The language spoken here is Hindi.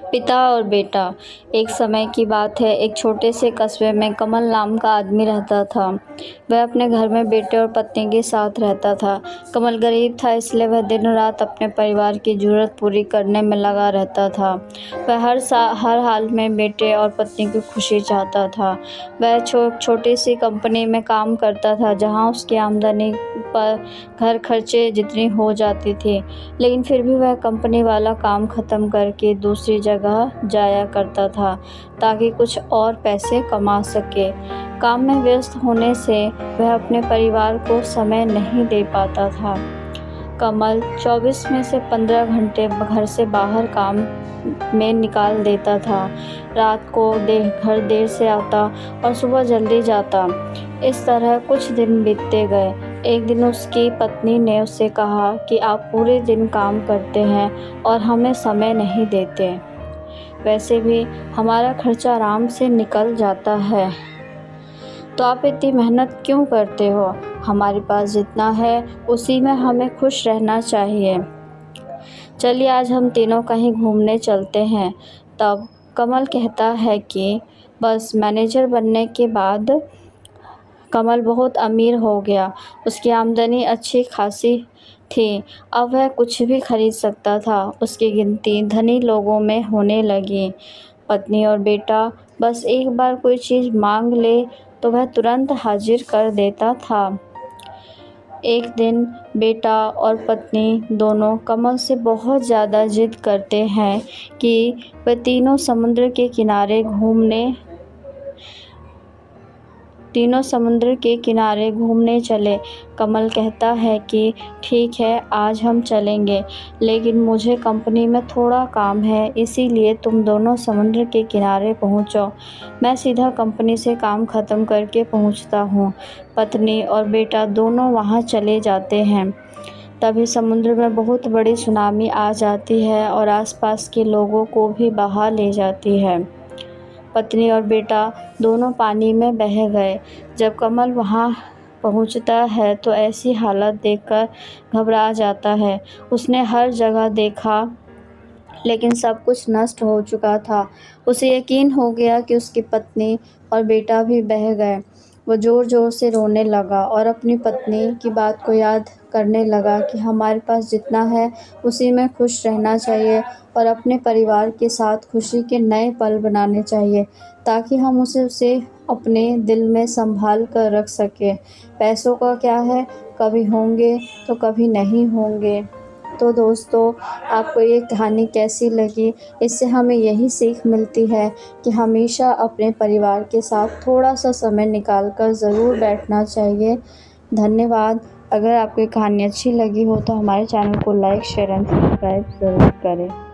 पिता और बेटा। एक समय की बात है, एक छोटे से कस्बे में कमल नाम का आदमी रहता था। वह अपने घर में बेटे और पत्नी के साथ रहता था। कमल गरीब था, इसलिए वह दिन रात अपने परिवार की ज़रूरत पूरी करने में लगा रहता था। वह हर हाल में बेटे और पत्नी की खुशी चाहता था। वह छोटी सी कंपनी में काम करता था, जहाँ उसकी आमदनी पर घर खर्चे जितनी हो जाती थी, लेकिन फिर भी वह कंपनी वाला काम ख़त्म करके दूसरी जगह जाया करता था ताकि कुछ और पैसे कमा सके। काम में व्यस्त होने से वह अपने परिवार को समय नहीं दे पाता था। कमल 24 में से 15 घंटे घर से बाहर काम में निकाल देता था। रात को घर देर से आता और सुबह जल्दी जाता। इस तरह कुछ दिन बीतते गए। एक दिन उसकी पत्नी ने उससे कहा कि आप पूरे दिन काम करते हैं और हमें समय नहीं देते। वैसे भी हमारा खर्चा आराम से निकल जाता है, तो आप इतनी मेहनत क्यों करते हो? हमारे पास जितना है उसी में हमें खुश रहना चाहिए। चलिए आज हम तीनों कहीं घूमने चलते हैं। तब कमल कहता है कि बस मैनेजर बनने के बाद कमल बहुत अमीर हो गया। उसकी आमदनी अच्छी खासी थी। अब वह कुछ भी खरीद सकता था। उसकी गिनती धनी लोगों में होने लगी। पत्नी और बेटा बस एक बार कोई चीज़ मांग ले तो वह तुरंत हाजिर कर देता था। एक दिन बेटा और पत्नी दोनों कमल से बहुत ज़्यादा जिद करते हैं कि वे तीनों समुद्र के किनारे घूमने चले। कमल कहता है कि ठीक है, आज हम चलेंगे, लेकिन मुझे कंपनी में थोड़ा काम है, इसीलिए तुम दोनों समुद्र के किनारे पहुंचो। मैं सीधा कंपनी से काम ख़त्म करके पहुंचता हूं। पत्नी और बेटा दोनों वहां चले जाते हैं। तभी समुद्र में बहुत बड़ी सुनामी आ जाती है और आसपास के लोगों को भी बहा ले जाती है। पत्नी और बेटा दोनों पानी में बह गए। जब कमल वहां पहुंचता है तो ऐसी हालत देखकर घबरा जाता है। उसने हर जगह देखा, लेकिन सब कुछ नष्ट हो चुका था। उसे यकीन हो गया कि उसकी पत्नी और बेटा भी बह गए। वो ज़ोर ज़ोर से रोने लगा और अपनी पत्नी की बात को याद करने लगा कि हमारे पास जितना है उसी में खुश रहना चाहिए और अपने परिवार के साथ खुशी के नए पल बनाने चाहिए, ताकि हम उसे अपने दिल में संभाल कर रख सकें। पैसों का क्या है, कभी होंगे तो कभी नहीं होंगे। तो दोस्तों, आपको ये कहानी कैसी लगी? इससे हमें यही सीख मिलती है कि हमेशा अपने परिवार के साथ थोड़ा सा समय निकाल कर ज़रूर बैठना चाहिए। धन्यवाद। अगर आपको ये कहानी अच्छी लगी हो तो हमारे चैनल को लाइक, शेयर एंड सब्सक्राइब ज़रूर करें।